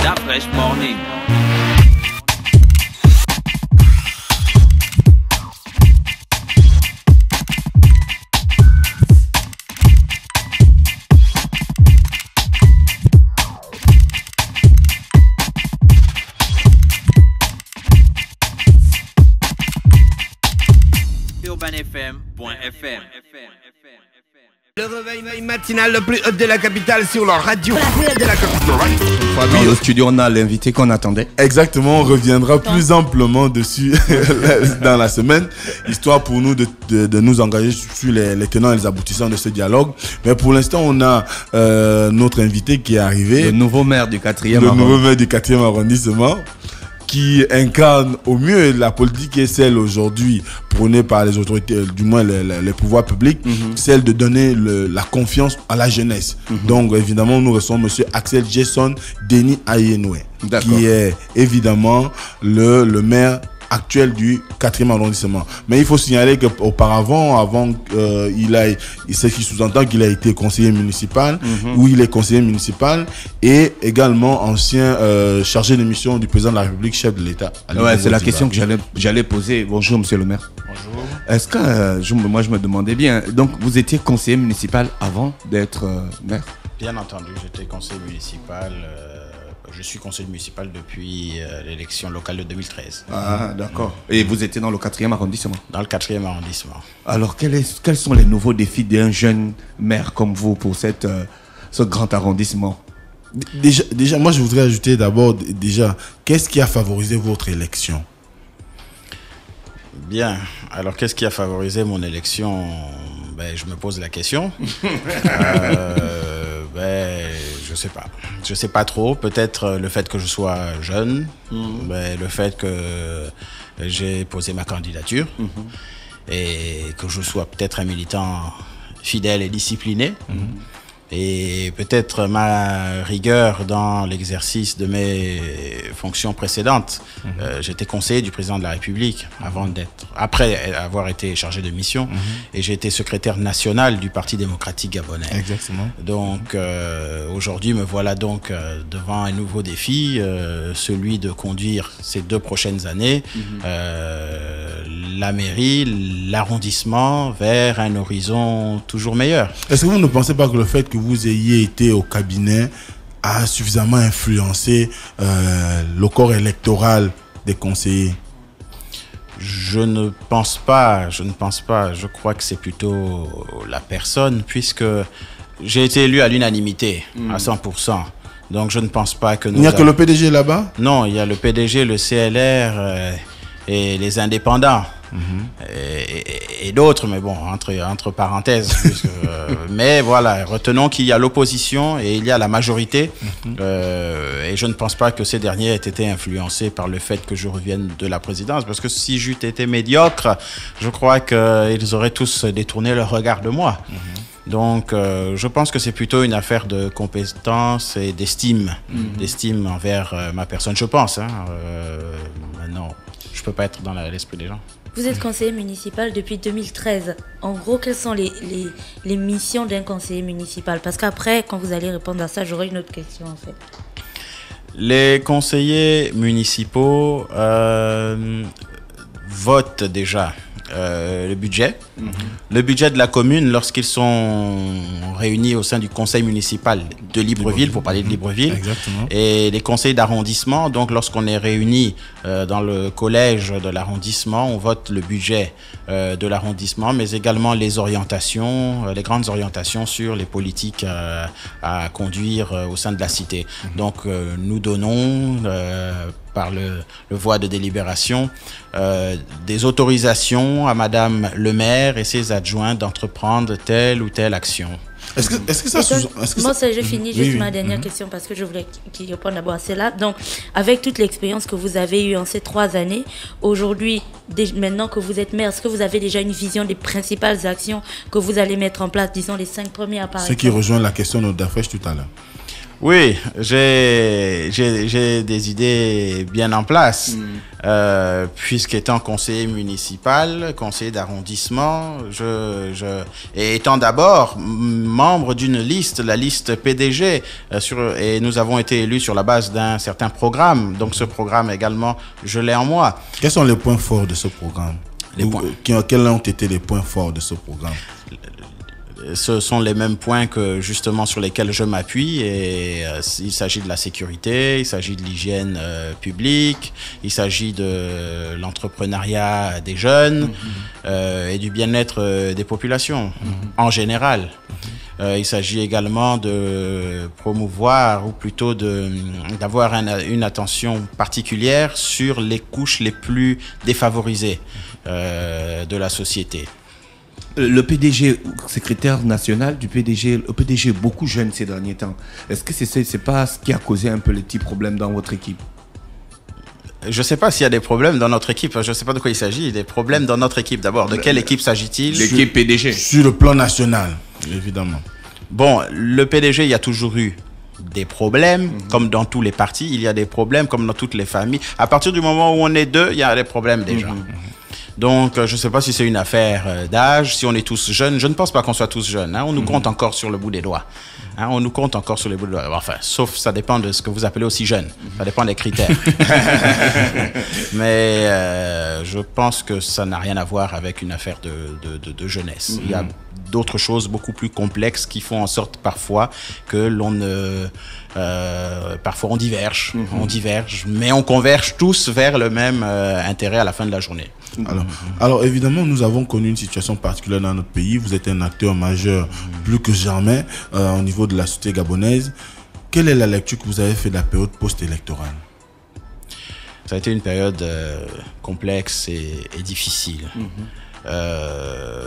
Da Fresh Morning. UrbanFM.fm. Le réveil matinal le plus haut de la capitale sur la radio de la capitale. Oui, au studio, on a l'invité qu'on attendait. Exactement, on reviendra plus amplement dessus dans la semaine, histoire pour nous de nous engager sur les tenants et les aboutissants de ce dialogue. Mais pour l'instant, on a notre invité qui est arrivé. Le nouveau maire du 4e arrondissement. Le nouveau maire du 4e arrondissement, qui incarne au mieux la politique qui est celle aujourd'hui prônée par les autorités, du moins les pouvoirs publics, celle de donner la confiance à la jeunesse. Donc évidemment, nous recevons M. Axel Jason Denis Ayenoué, qui est évidemment le maire actuel du 4e arrondissement. Mais il faut signaler qu'auparavant, ce qui sous-entend qu'il a été conseiller municipal, ou il est conseiller municipal, et également ancien chargé de mission du président de la République, chef de l'État. Ouais, c'est la question que j'allais poser. Bonjour, monsieur le maire. Bonjour. Est-ce que, moi je me demandais bien, donc vous étiez conseiller municipal avant d'être maire? Bien entendu, j'étais conseiller municipal. Je suis conseiller municipal depuis l'élection locale de 2013. Ah, d'accord. Et vous étiez dans le 4e arrondissement? Dans le 4e arrondissement. Alors, quels sont les nouveaux défis d'un jeune maire comme vous pour ce grand arrondissement? Déjà, moi je voudrais ajouter d'abord, qu'est-ce qui a favorisé votre élection? Bien. Alors, qu'est-ce qui a favorisé mon élection? Je me pose la question. Je sais pas trop. Peut-être le fait que je sois jeune, le fait que j'ai posé ma candidature et que je sois peut-être un militant fidèle et discipliné. Et peut-être ma rigueur dans l'exercice de mes fonctions précédentes. J'étais conseiller du président de la République après avoir été chargé de mission, et j'ai été secrétaire national du Parti démocratique gabonais. Exactement. Donc aujourd'hui me voilà donc devant un nouveau défi, celui de conduire ces 2 prochaines années la mairie, l'arrondissement vers un horizon toujours meilleur. Est-ce que vous ne pensez pas que le fait que vous ayez été au cabinet a suffisamment influencé le corps électoral des conseillers? Je ne pense pas. Je crois que c'est plutôt la personne, puisque j'ai été élu à l'unanimité, à 100%. Donc je ne pense pas que... Il n'y a que le PDG là-bas? Non, il y a le PDG, le CLR et les indépendants. Et d'autres, mais bon, entre parenthèses. Mais voilà, retenons qu'il y a l'opposition et il y a la majorité. Et je ne pense pas que ces derniers aient été influencés par le fait que je revienne de la présidence. Parce que si j'eût été médiocre, je crois qu'ils auraient tous détourné leur regard de moi. Donc, je pense que c'est plutôt une affaire de compétence et d'estime. D'estime envers ma personne, je pense. Maintenant, je ne peux pas être dans l'esprit des gens. Vous êtes conseiller municipal depuis 2013. En gros, quelles sont les missions d'un conseiller municipal? Parce qu'après, quand vous allez répondre à ça, j'aurai une autre question en fait. Les conseillers municipaux votent déjà le budget. Le budget de la commune lorsqu'ils sont réunis au sein du conseil municipal de Libreville, pour parler de Libreville. Exactement. Et les conseils d'arrondissement, donc lorsqu'on est réunis dans le collège de l'arrondissement, on vote le budget de l'arrondissement, mais également les orientations, les grandes orientations sur les politiques à conduire au sein de la cité. Donc nous donnons par le voie de délibération des autorisations à Madame le maire et ses adjoints d'entreprendre telle ou telle action. Est-ce que ça... Moi, je finis juste ma dernière question parce que je voulais qu'il réponde d'abord à celle-là. Donc, avec toute l'expérience que vous avez eue en ces 3 années, aujourd'hui, maintenant que vous êtes maire, est-ce que vous avez déjà une vision des principales actions que vous allez mettre en place, disons les 5 premières par exemple? Ce qui rejoint la question de Dafresh tout à l'heure. Oui, j'ai des idées bien en place. Puisqu'étant conseiller municipal, conseiller d'arrondissement, et étant d'abord membre d'une liste, la liste PDG, et nous avons été élus sur la base d'un certain programme. Donc ce programme également, je l'ai en moi. Quels sont les points forts de ce programme? Quels ont été les points forts de ce programme? Ce sont les mêmes points que justement sur lesquels je m'appuie, et il s'agit de la sécurité, il s'agit de l'hygiène publique, il s'agit de l'entrepreneuriat des jeunes et du bien-être des populations en général. Il s'agit également de promouvoir, ou plutôt d'avoir une attention particulière sur les couches les plus défavorisées de la société. Le PDG, secrétaire national du PDG, le PDG est beaucoup jeune ces derniers temps. Est-ce que c'est pas ce qui a causé un peu les petits problèmes dans votre équipe? Je ne sais pas s'il y a des problèmes dans notre équipe. Je ne sais pas de quoi il s'agit. Des problèmes dans notre équipe d'abord. De quelle équipe s'agit-il? L'équipe PDG. Sur le plan national, évidemment. Bon, le PDG, il y a toujours eu des problèmes, comme dans tous les partis. Il y a des problèmes, comme dans toutes les familles. À partir du moment où on est deux, il y a des problèmes déjà. Donc, je ne sais pas si c'est une affaire d'âge, si on est tous jeunes. Je ne pense pas qu'on soit tous jeunes. Hein. On nous compte encore sur le bout des doigts. Hein, on nous compte encore sur les bouts des doigts. Enfin, sauf ça dépend de ce que vous appelez aussi jeune. Ça dépend des critères. Mais je pense que ça n'a rien à voir avec une affaire de jeunesse. Il y a d'autres choses beaucoup plus complexes qui font en sorte parfois que l'on ne... parfois on diverge, mais on converge tous vers le même intérêt à la fin de la journée. Alors évidemment, nous avons connu une situation particulière dans notre pays. Vous êtes un acteur majeur plus que jamais au niveau de la société gabonaise. Quelle est la lecture que vous avez fait de la période post-électorale? Ça a été une période complexe et difficile.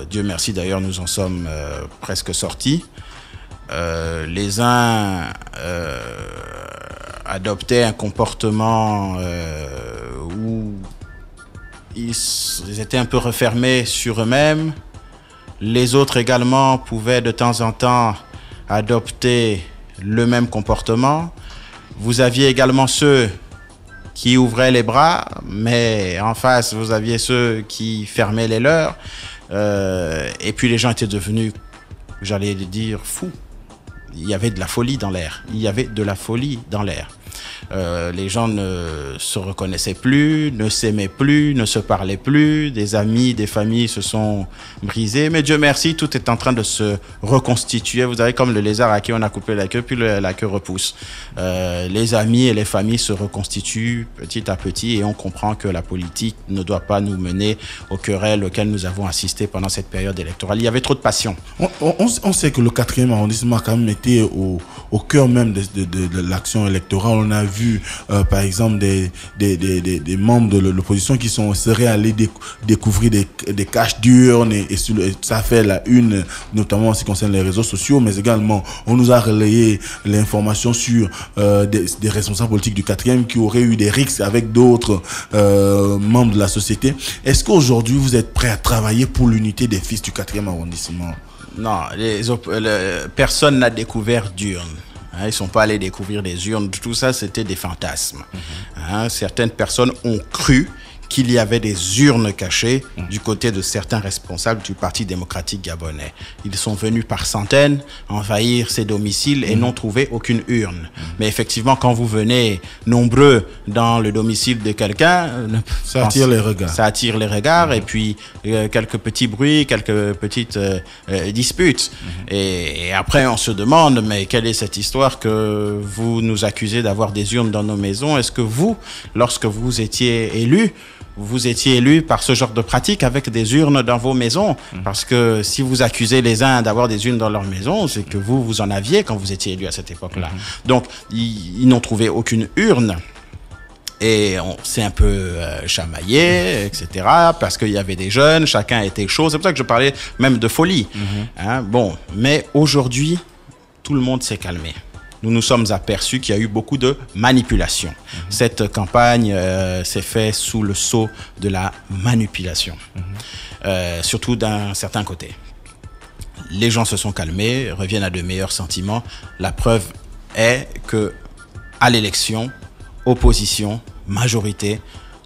Dieu merci d'ailleurs, nous en sommes presque sortis. Les uns adoptaient un comportement où ils étaient un peu refermés sur eux-mêmes. Les autres également pouvaient de temps en temps adopter le même comportement. Vous aviez également ceux qui ouvraient les bras, mais en face, vous aviez ceux qui fermaient les leurs. Et puis les gens étaient devenus, j'allais dire, fous. Il y avait de la folie dans l'air. Il y avait de la folie dans l'air. Les gens ne se reconnaissaient plus, ne s'aimaient plus, ne se parlaient plus. Des amis, des familles se sont brisés. Mais Dieu merci, tout est en train de se reconstituer. Vous savez, comme le lézard à qui on a coupé la queue, puis la queue repousse. Les amis et les familles se reconstituent petit à petit, et on comprend que la politique ne doit pas nous mener aux querelles auxquelles nous avons assisté pendant cette période électorale. Il y avait trop de passion. On sait que le 4e arrondissement a quand même été au cœur même de l'action électorale. On a vu par exemple des membres de l'opposition qui seraient allés découvrir des caches d'urnes, et ça fait la une, notamment en ce qui concerne les réseaux sociaux, mais également on nous a relayé l'information sur des responsables politiques du 4e qui auraient eu des rixes avec d'autres membres de la société. Est-ce qu'aujourd'hui vous êtes prêts à travailler pour l'unité des fils du 4e arrondissement? Non, personne n'a découvert d'urnes. Ils ne sont pas allés découvrir des urnes. Tout ça, c'était des fantasmes. Certaines personnes ont cru qu'il y avait des urnes cachées du côté de certains responsables du Parti démocratique gabonais. Ils sont venus par centaines envahir ces domiciles et n'ont trouvé aucune urne. Mais effectivement, quand vous venez nombreux dans le domicile de quelqu'un, ça attire les regards. Ça attire les regards, et puis quelques petits bruits, quelques petites disputes. Et après, on se demande, mais quelle est cette histoire que vous nous accusez d'avoir des urnes dans nos maisons? Est-ce que vous, lorsque vous étiez élus par ce genre de pratique avec des urnes dans vos maisons? Parce que si vous accusez les uns d'avoir des urnes dans leur maison, c'est que vous en aviez quand vous étiez élu à cette époque-là. Donc, ils n'ont trouvé aucune urne. Et on s'est un peu chamaillé, etc. Parce qu'il y avait des jeunes, chacun était chaud. C'est pour ça que je parlais même de folie. Bon, mais aujourd'hui, tout le monde s'est calmé. Nous nous sommes aperçus qu'il y a eu beaucoup de manipulation. Cette campagne s'est faite sous le sceau de la manipulation, surtout d'un certain côté. Les gens se sont calmés, reviennent à de meilleurs sentiments. La preuve, est que à l'élection, opposition, majorité,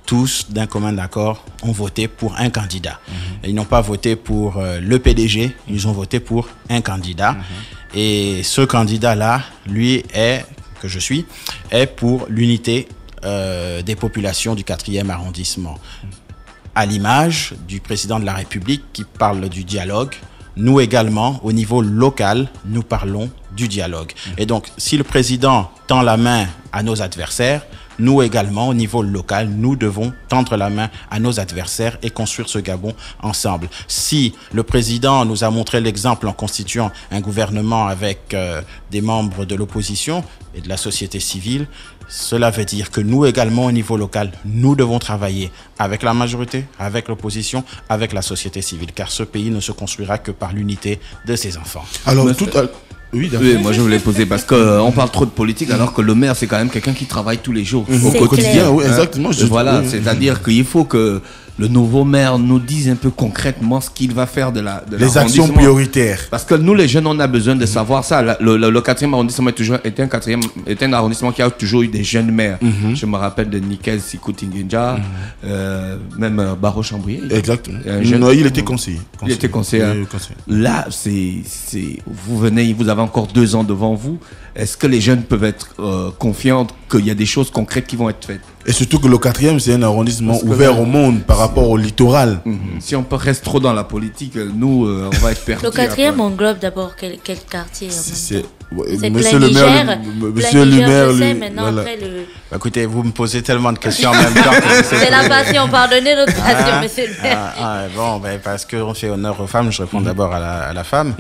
tous d'un commun accord ont voté pour un candidat. Ils n'ont pas voté pour le PDG, ils ont voté pour un candidat. Et ce candidat-là, lui, est pour l'unité des populations du 4e arrondissement. À l'image du président de la République qui parle du dialogue, nous également, au niveau local, nous parlons du dialogue. Et donc, si le président tend la main à nos adversaires, nous également, au niveau local, nous devons tendre la main à nos adversaires et construire ce Gabon ensemble. Si le président nous a montré l'exemple en constituant un gouvernement avec des membres de l'opposition et de la société civile, cela veut dire que nous également, au niveau local, nous devons travailler avec la majorité, avec l'opposition, avec la société civile, car ce pays ne se construira que par l'unité de ses enfants. Alors, oui, moi je voulais poser parce qu'on parle trop de politique alors que le maire c'est quand même quelqu'un qui travaille tous les jours au quotidien. Oui, exactement. Voilà, c'est-à-dire qu'il faut que le nouveau maire nous dise un peu concrètement ce qu'il va faire de les actions prioritaires. Parce que nous les jeunes on a besoin de savoir ça. Le 4e arrondissement est un arrondissement qui a toujours eu des jeunes maires. Je me rappelle de Nickel Sikou Tinginja, même Baro Chambrier. Exactement. Il était conseiller. Il était conseiller. Là, vous avez encore 2 ans devant vous. Est-ce que les jeunes peuvent être confiants qu'il y a des choses concrètes qui vont être faites? Et surtout que le 4e, c'est un arrondissement ouvert au monde par rapport au littoral. Si on reste trop dans la politique, nous, on va être perdus. Le 4e englobe d'abord quel quartier? C'est Monsieur le maire. Monsieur le maire, maintenant, après le... Écoutez, vous me posez tellement de questions en même temps. C'est la passion, pardonnez notre passion, monsieur le maire. Bon, parce qu'on fait honneur aux femmes, je réponds d'abord à la femme.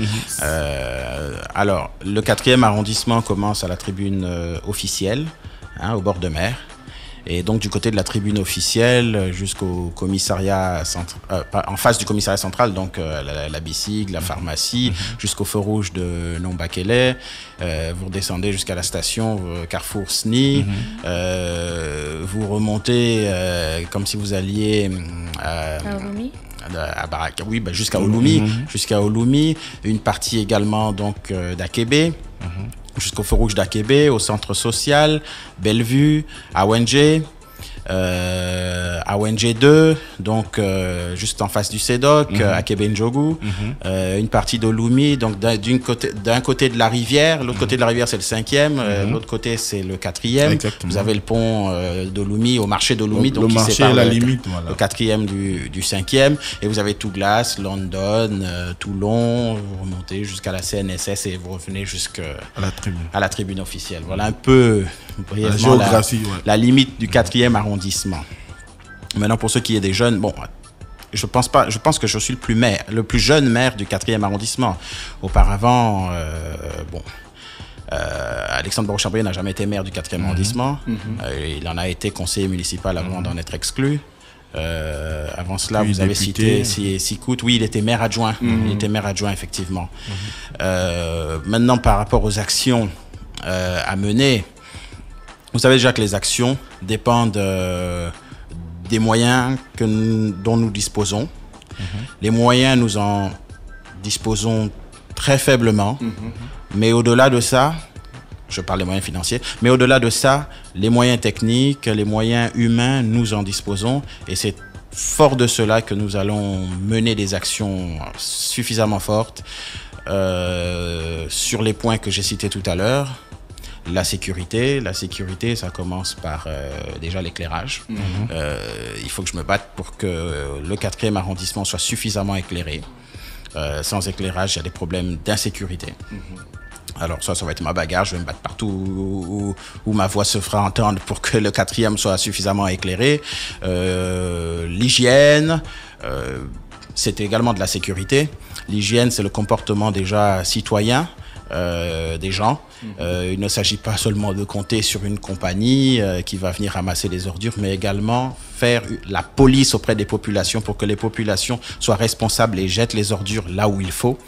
Alors, le 4e arrondissement commence à la tribune officielle, au bord de mer. Et donc du côté de la tribune officielle jusqu'au commissariat en face du commissariat central, donc la bicycle, la pharmacie, jusqu'au feu rouge de Nombakele, vous redescendez jusqu'à la station Carrefour SNI, vous remontez comme si vous alliez à Baraka, jusqu'à Ouloumi, une partie également donc d'Akébé. Jusqu'au feu rouge d'Akébé, au centre social, Bellevue, Awenge, Awenge 2, donc juste en face du CEDOC, Akébé Ndjogu, une partie d'Ouloumi, donc d'un côté de la rivière, l'autre côté de la rivière c'est le 5e, l'autre côté c'est le 4e. Vous avez le pont d'Ouloumi, au marché d'Ouloumi, donc le marché est la limite, le 4e du 5e, et vous avez Douglas, London, Toulon, vous remontez jusqu'à la CNSS et vous revenez jusqu'à la tribune officielle. Voilà un peu brièvement la limite du 4e arrondissement. Maintenant, pour ceux qui est des jeunes, bon, je pense que je suis le plus jeune maire du 4e arrondissement. Auparavant, Alexandre Baro-Chambrier n'a jamais été maire du 4e arrondissement. Il en a été conseiller municipal avant d'en être exclu. Avant cela, vous avez cité Sikou. Oui, il était maire adjoint. Il était maire adjoint, effectivement. Maintenant, par rapport aux actions à mener, vous savez déjà que les actions dépendent des moyens dont nous disposons. Les moyens, nous en disposons très faiblement. Mais au-delà de ça, je parle des moyens financiers, mais au-delà de ça, les moyens techniques, les moyens humains, nous en disposons. Et c'est fort de cela que nous allons mener des actions suffisamment fortes sur les points que j'ai cités tout à l'heure. La sécurité, ça commence par déjà l'éclairage. Il faut que je me batte pour que le 4e arrondissement soit suffisamment éclairé. Sans éclairage, il y a des problèmes d'insécurité. Alors ça va être ma bagarre, je vais me battre partout où ma voix se fera entendre pour que le 4e soit suffisamment éclairé. L'hygiène, c'est également de la sécurité. L'hygiène, c'est le comportement déjà citoyen des gens. Il ne s'agit pas seulement de compter sur une compagnie qui va venir ramasser les ordures, mais également faire la police auprès des populations pour que les populations soient responsables et jettent les ordures là où il faut.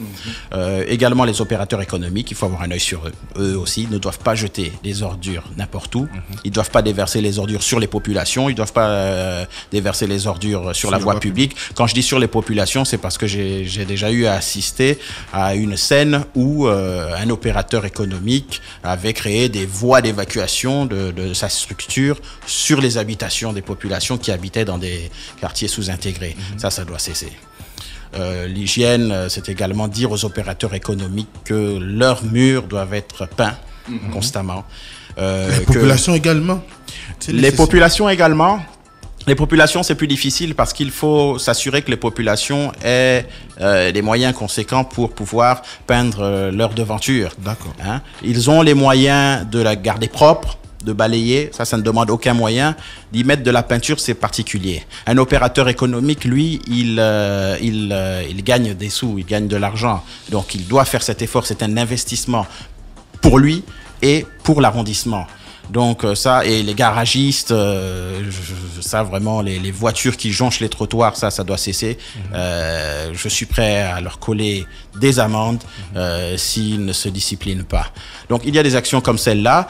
Également les opérateurs économiques, il faut avoir un œil sur eux. Eux aussi ne doivent pas jeter les ordures n'importe où. Ils ne doivent pas déverser les ordures sur les populations. Ils ne doivent pas déverser les ordures sur la voie publique. Quand je dis sur les populations, c'est parce que j'ai déjà eu à assister à une scène où un opérateur économique avait créé des voies d'évacuation de sa structure sur les habitations des populations qui habitaient dans des quartiers sous-intégrés. Ça doit cesser. L'hygiène, c'est également dire aux opérateurs économiques que leurs murs doivent être peints constamment. Les populations également. Les populations également. Les populations, c'est plus difficile parce qu'il faut s'assurer que les populations aient des moyens conséquents pour pouvoir peindre leur devanture. D'accord. Hein? Ils ont les moyens de la garder propre, de balayer, ça ne demande aucun moyen. D'y mettre de la peinture, c'est particulier. Un opérateur économique, lui, il gagne des sous, il gagne de l'argent. Donc, il doit faire cet effort. C'est un investissement pour lui et pour l'arrondissement. Donc ça, et les garagistes, ça vraiment, les voitures qui jonchent les trottoirs, ça doit cesser. Je suis prêt à leur coller des amendes s'ils ne se disciplinent pas. Donc il y a des actions comme celle-là.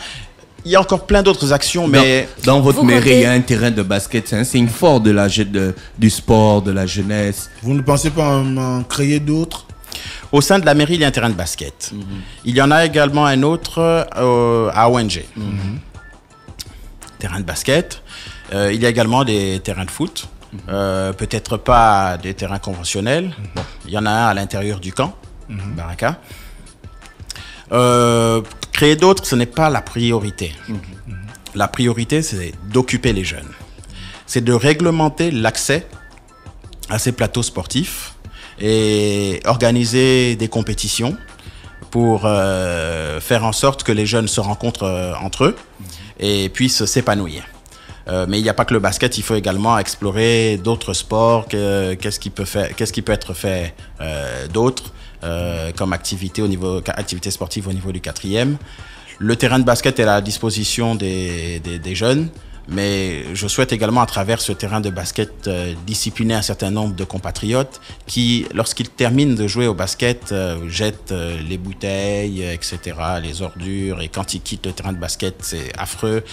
Il y a encore plein d'autres actions, mais... Dans votre mairie, il y a un terrain de basket. C'est un signe fort du sport, de la jeunesse. Vous ne pensez pas en créer d'autres? Au sein de la mairie, il y a un terrain de basket. Il y en a également un autre à ONG. Terrain de basket. Il y a également des terrains de foot. Peut-être pas des terrains conventionnels. Bon, il y en a un à l'intérieur du camp, Baraka. Créer d'autres, ce n'est pas la priorité. La priorité, c'est d'occuper les jeunes. C'est de réglementer l'accès à ces plateaux sportifs et organiser des compétitions pour faire en sorte que les jeunes se rencontrent entre eux et puissent s'épanouir. Mais il n'y a pas que le basket, il faut également explorer d'autres sports, qu'est-ce qui peut être fait d'autre comme activité sportive au niveau du 4e. Le terrain de basket est à la disposition des jeunes. Mais je souhaite également, à travers ce terrain de basket, discipliner un certain nombre de compatriotes qui, lorsqu'ils terminent de jouer au basket, jettent les bouteilles, etc., les ordures. Et quand ils quittent le terrain de basket, c'est affreux.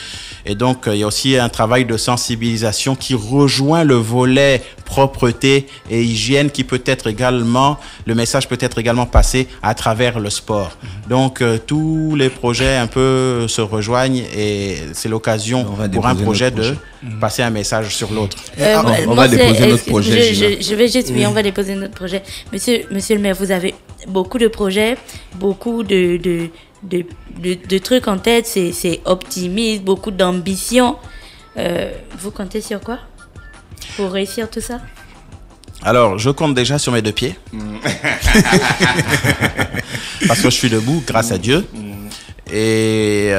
Et donc, il y a aussi un travail de sensibilisation qui rejoint le volet propreté et hygiène qui peut être également, le message peut être également passé à travers le sport. Donc, tous les projets un peu se rejoignent et c'est l'occasion pour un projet de passer un message sur l'autre. On va déposer notre projet. Je vais juste, oui, on va déposer notre projet. Monsieur le maire, vous avez beaucoup de projets, beaucoup de trucs en tête, c'est optimiste, beaucoup d'ambition. Vous comptez sur quoi pour réussir tout ça? Alors, je compte déjà sur mes deux pieds. Parce que je suis debout, grâce à Dieu. Et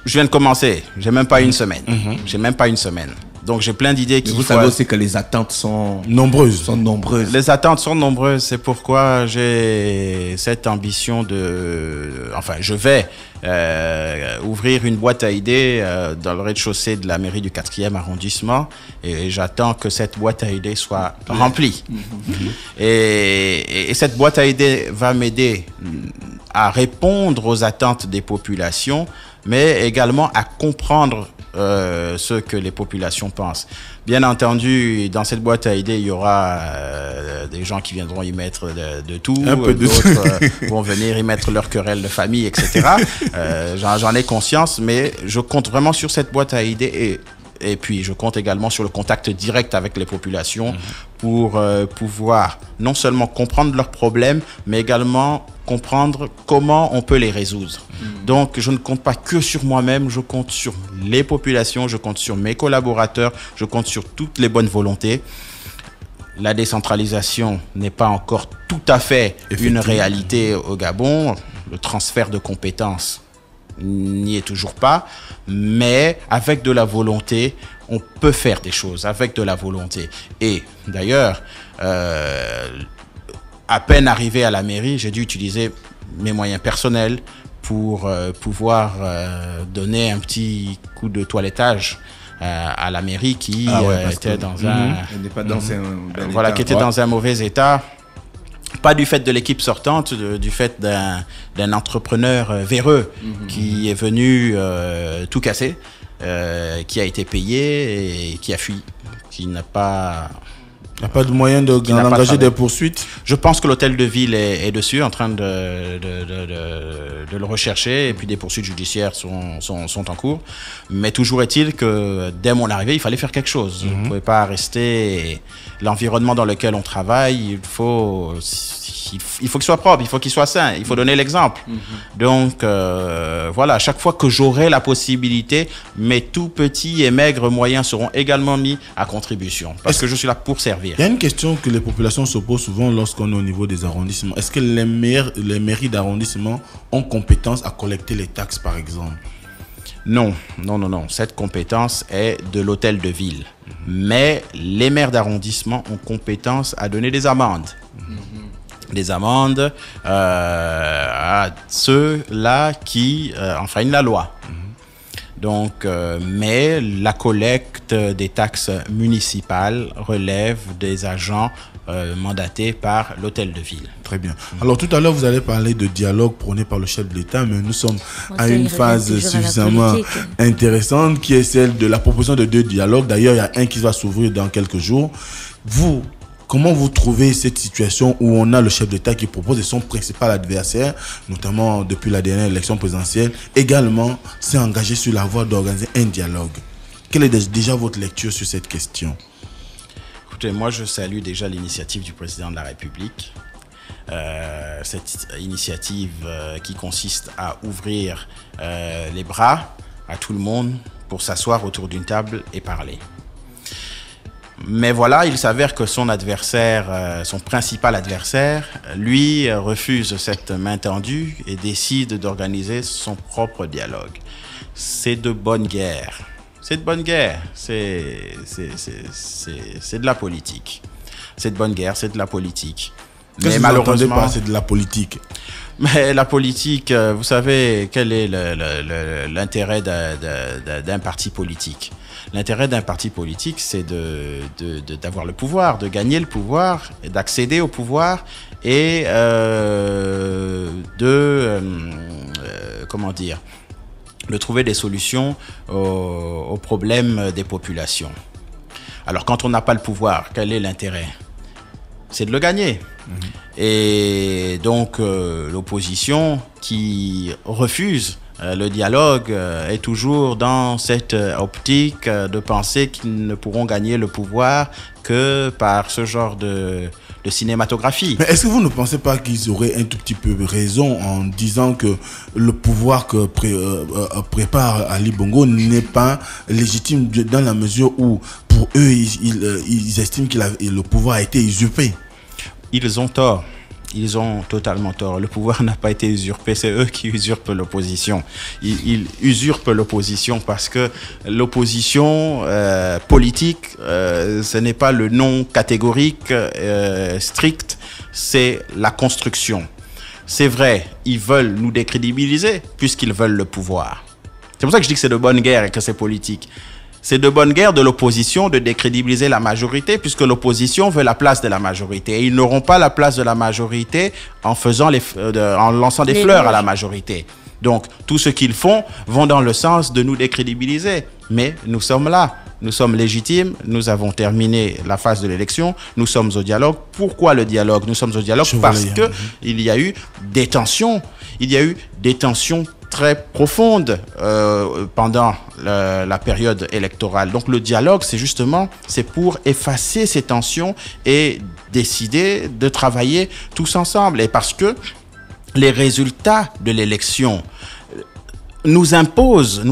je viens de commencer. J'ai même pas une semaine. Donc, j'ai plein d'idées qui... Vous savez aussi que les attentes sont nombreuses. Les attentes sont nombreuses. C'est pourquoi j'ai cette ambition de... Enfin, je vais ouvrir une boîte à idées dans le rez-de-chaussée de la mairie du 4e arrondissement. Et j'attends que cette boîte à idées soit remplie. Et cette boîte à idées va m'aider à répondre aux attentes des populations, mais également à comprendre ce que les populations pensent. Bien entendu, dans cette boîte à idées, il y aura des gens qui viendront y mettre de tout. D'autres vont venir y mettre leur querelle de famille, etc. J'en ai conscience, mais je compte vraiment sur cette boîte à idées et puis je compte également sur le contact direct avec les populations pour pouvoir non seulement comprendre leurs problèmes, mais également comprendre comment on peut les résoudre. Donc, je ne compte pas que sur moi-même, je compte sur les populations, je compte sur mes collaborateurs, je compte sur toutes les bonnes volontés. La décentralisation n'est pas encore tout à fait une réalité au Gabon. Le transfert de compétences n'y est toujours pas, mais avec de la volonté, on peut faire des choses avec de la volonté. Et d'ailleurs, à peine arrivé à la mairie, j'ai dû utiliser mes moyens personnels pour pouvoir donner un petit coup de toilettage à la mairie qui était dans dans un mauvais état. Pas du fait de l'équipe sortante, du fait d'un entrepreneur véreux qui est venu tout casser, qui a été payé et qui a fui, qui n'a pas Il n'y a pas de moyen d'engager des poursuites? Je pense que l'hôtel de ville est dessus, en train de le rechercher, et puis des poursuites judiciaires sont en cours. Mais toujours est-il que dès mon arrivée, il fallait faire quelque chose. On ne pouvait pas rester. L'environnement dans lequel on travaille, il faut qu'il soit propre, il faut qu'il soit sain, il faut donner l'exemple. Donc voilà, à chaque fois que j'aurai la possibilité, mes tout petits et maigres moyens seront également mis à contribution, parce que je suis là pour servir. Il y a une question que les populations se posent souvent lorsqu'on est au niveau des arrondissements. Est-ce que les mairies d'arrondissement ont compétence à collecter les taxes, par exemple? Non. Cette compétence est de l'hôtel de ville. Mais les maires d'arrondissement ont compétence à donner des amendes. Des amendes à ceux-là qui enfreignent la loi. Donc, mais la collecte des taxes municipales relève des agents mandatés par l'hôtel de ville. Très bien. Alors tout à l'heure, vous allez parler de dialogue prôné par le chef de l'État, mais nous sommes à une phase suffisamment intéressante qui est celle de la proposition de 2 dialogues. D'ailleurs, il y a un qui va s'ouvrir dans quelques jours. Vous, comment vous trouvez cette situation où on a le chef d'État qui propose et son principal adversaire, notamment depuis la dernière élection présidentielle, également s'est engagé sur la voie d'organiser un dialogue? Quelle est déjà votre lecture sur cette question? Écoutez, moi je salue déjà l'initiative du président de la République. Cette initiative qui consiste à ouvrir les bras à tout le monde pour s'asseoir autour d'une table et parler. Mais voilà, il s'avère que son adversaire, son principal adversaire, lui refuse cette main tendue et décide d'organiser son propre dialogue. C'est de bonne guerre. C'est de bonne guerre. C'est de la politique. C'est de bonne guerre, c'est de la politique. Mais malheureusement, pas, c'est de la politique. Mais la politique, vous savez, quel est l'intérêt d'un parti politique? L'intérêt d'un parti politique, c'est d'avoir le pouvoir, de gagner le pouvoir, d'accéder au pouvoir et comment dire, de trouver des solutions aux problèmes des populations. Alors, quand on n'a pas le pouvoir, quel est l'intérêt? C'est de le gagner. Et donc, l'opposition qui refuse le dialogue est toujours dans cette optique de penser qu'ils ne pourront gagner le pouvoir que par ce genre de cinématographie. Mais est-ce que vous ne pensez pas qu'ils auraient un tout petit peu raison en disant que le pouvoir que prépare Ali Bongo n'est pas légitime dans la mesure où, pour eux, ils estiment que le pouvoir a été usurpé? Ils ont tort. Ils ont totalement tort. Le pouvoir n'a pas été usurpé, c'est eux qui usurpent l'opposition. Ils usurpent l'opposition parce que l'opposition politique, ce n'est pas le nom catégorique strict, c'est la construction. C'est vrai, ils veulent nous décrédibiliser puisqu'ils veulent le pouvoir. C'est pour ça que je dis que c'est de bonne guerre et que c'est politique. C'est de bonne guerre de l'opposition de décrédibiliser la majorité puisque l'opposition veut la place de la majorité. Et ils n'auront pas la place de la majorité en lançant des fleurs à la majorité. Donc, tout ce qu'ils font vont dans le sens de nous décrédibiliser. Mais nous sommes là. Nous sommes légitimes. Nous avons terminé la phase de l'élection. Nous sommes au dialogue. Pourquoi le dialogue? Nous sommes au dialogue parce qu'il y a eu des tensions. Il y a eu des tensions très profonde pendant la période électorale. Donc le dialogue, c'est pour effacer ces tensions et décider de travailler tous ensemble. Et parce que les résultats de l'élection nous imposent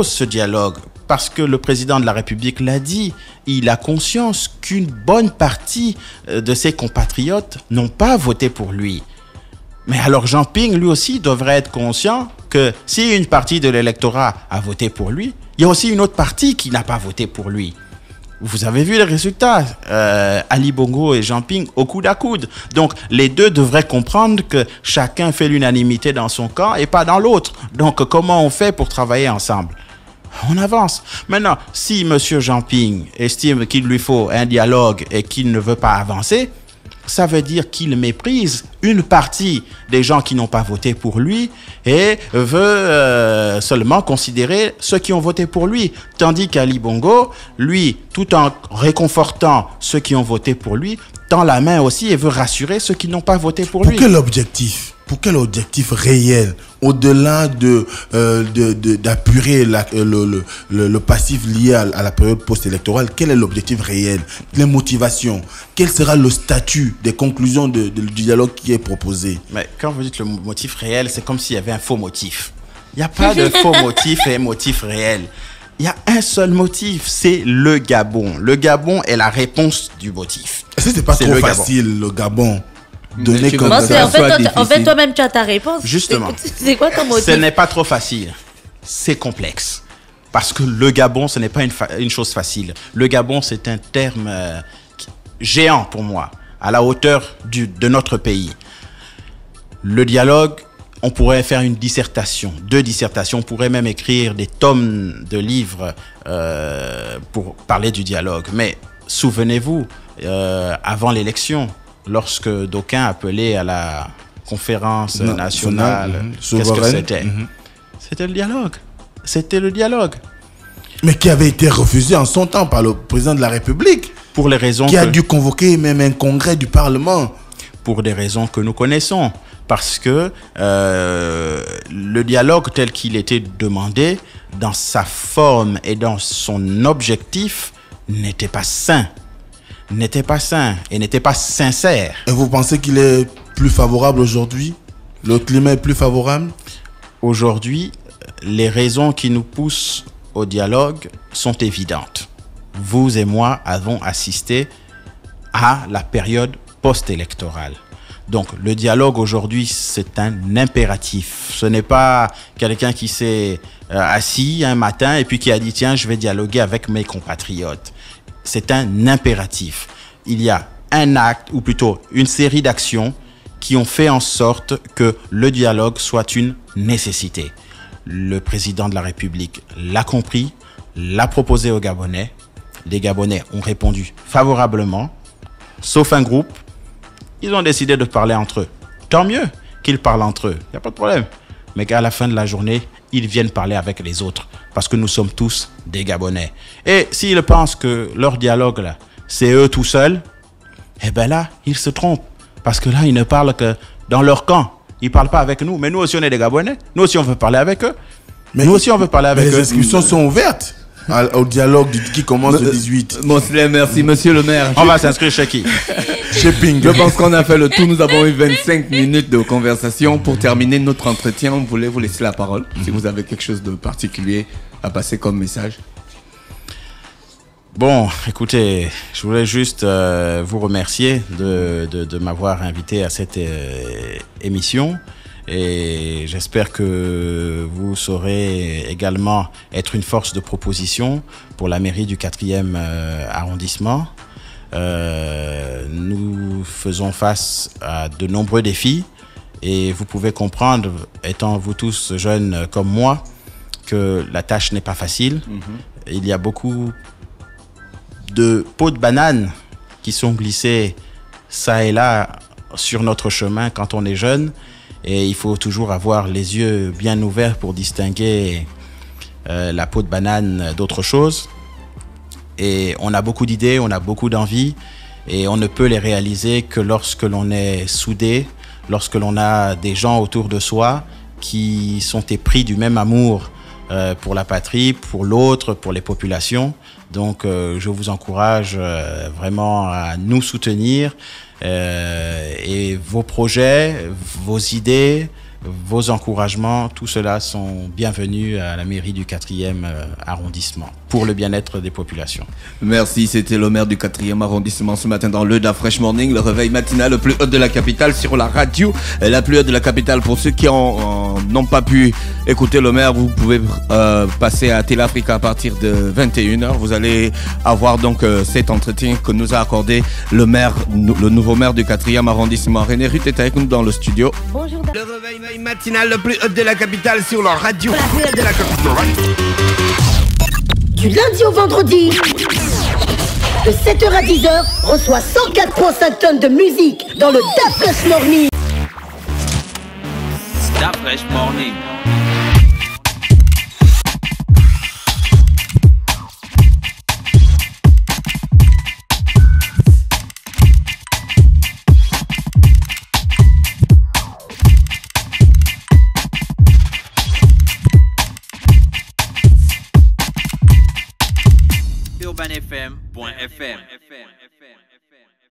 ce dialogue. Parce que le président de la République l'a dit, il a conscience qu'une bonne partie de ses compatriotes n'ont pas voté pour lui. Mais alors Jean Ping, lui aussi, devrait être conscient que si une partie de l'électorat a voté pour lui, il y a aussi une autre partie qui n'a pas voté pour lui. Vous avez vu les résultats, Ali Bongo et Jean Ping au coude à coude. Donc les deux devraient comprendre que chacun fait l'unanimité dans son camp et pas dans l'autre. Donc comment on fait pour travailler ensemble? On avance. Maintenant, si M. Jean Ping estime qu'il lui faut un dialogue et qu'il ne veut pas avancer, ça veut dire qu'il méprise une partie des gens qui n'ont pas voté pour lui et veut seulement considérer ceux qui ont voté pour lui. Tandis qu'Ali Bongo, lui, tout en réconfortant ceux qui ont voté pour lui, tend la main aussi et veut rassurer ceux qui n'ont pas voté pour lui. Pour quel objectif? Pour quel objectif réel, au-delà d'apurer le passif lié à la période post-électorale, quel est l'objectif réel? Les motivations? Quel sera le statut des conclusions du dialogue qui est proposé? Mais quand vous dites le motif réel, c'est comme s'il y avait un faux motif. Il n'y a pas de faux motif et un motif réel. Il y a un seul motif, c'est le Gabon. Le Gabon est la réponse du motif. Est-ce que c'est pas trop facile, le Gabon? Donner comme ça. En fait, toi-même, tu as ta réponse. Justement. C'est quoi ton motif? Ce n'est pas trop facile. C'est complexe. Parce que le Gabon, ce n'est pas une chose facile. Le Gabon, c'est un terme géant pour moi, à la hauteur de notre pays. Le dialogue, on pourrait faire une dissertation, 2 dissertations. On pourrait même écrire des tomes de livres pour parler du dialogue. Mais souvenez-vous, avant l'élection, lorsque d'aucuns appelaient à la conférence nationale, qu'est-ce que c'était? C'était le dialogue. C'était le dialogue. Mais qui avait été refusé en son temps par le président de la République. Pour les raisons qui a dû convoquer même un congrès du Parlement. Pour des raisons que nous connaissons. Parce que le dialogue tel qu'il était demandé, dans sa forme et dans son objectif, n'était pas sain. N'était pas sain et n'était pas sincère. Et vous pensez qu'il est plus favorable aujourd'hui? Le climat est plus favorable? Aujourd'hui, les raisons qui nous poussent au dialogue sont évidentes. Vous et moi avons assisté à la période post-électorale. Donc, le dialogue aujourd'hui, c'est un impératif. Ce n'est pas quelqu'un qui s'est assis un matin et puis qui a dit « Tiens, je vais dialoguer avec mes compatriotes ». C'est un impératif. Il y a un acte, ou plutôt une série d'actions qui ont fait en sorte que le dialogue soit une nécessité. Le président de la République l'a compris, l'a proposé aux Gabonais. Les Gabonais ont répondu favorablement, sauf un groupe. Ils ont décidé de parler entre eux. Tant mieux qu'ils parlent entre eux, il n'y a pas de problème. Mais qu'à la fin de la journée, ils viennent parler avec les autres. Parce que nous sommes tous des Gabonais. Et s'ils pensent que leur dialogue, là, c'est eux tout seuls, eh bien là, ils se trompent. Parce que là, ils ne parlent que dans leur camp. Ils ne parlent pas avec nous. Mais nous aussi, on est des Gabonais. Nous aussi, on veut parler avec eux. Mais nous aussi, on veut parler avec eux. Les inscriptions sont ouvertes au dialogue qui commence le 18. Moslem, merci, monsieur le maire. On va s'inscrire chez qui? Chez Ping. Je pense qu'on a fait le tour. Nous avons eu 25 minutes de conversation. Pour terminer notre entretien, on voulait vous laisser la parole. Si vous avez quelque chose de particulier à passer comme message. Bon, écoutez, je voulais juste vous remercier de m'avoir invité à cette émission. Et j'espère que vous saurez également être une force de proposition pour la mairie du 4e arrondissement. Nous faisons face à de nombreux défis et vous pouvez comprendre, étant vous tous jeunes comme moi, que la tâche n'est pas facile. Il y a beaucoup de pots de banane qui sont glissés ça et là sur notre chemin quand on est jeune. Et il faut toujours avoir les yeux bien ouverts pour distinguer la peau de banane d'autre chose. Et on a beaucoup d'idées, on a beaucoup d'envies. Et on ne peut les réaliser que lorsque l'on est soudé, lorsque l'on a des gens autour de soi qui sont épris du même amour pour la patrie, pour l'autre, pour les populations. Donc je vous encourage vraiment à nous soutenir. Et vos projets, vos idées, vos encouragements, tout cela sont bienvenus à la mairie du 4e arrondissement pour le bien-être des populations. Merci, c'était le maire du 4e arrondissement ce matin dans le Da Fresh Morning, le réveil matinal le plus haut de la capitale sur la radio, la plus haute de la capitale. Pour ceux qui n'ont pas pu écouter le maire, vous pouvez passer à Télé Africa à partir de 21h. Vous allez avoir donc cet entretien que nous a accordé le maire, le nouveau maire du 4e arrondissement. René Ruth est avec nous dans le studio. Bonjour. Le réveil matinal le plus haut de la capitale sur la radio. La plus haute de la capitale. Du lundi au vendredi. De 7h à 10h, reçoit 104,5 tonnes de musique dans le Da Fresh Morning. Da Fresh Morning. UrbanFM.fm.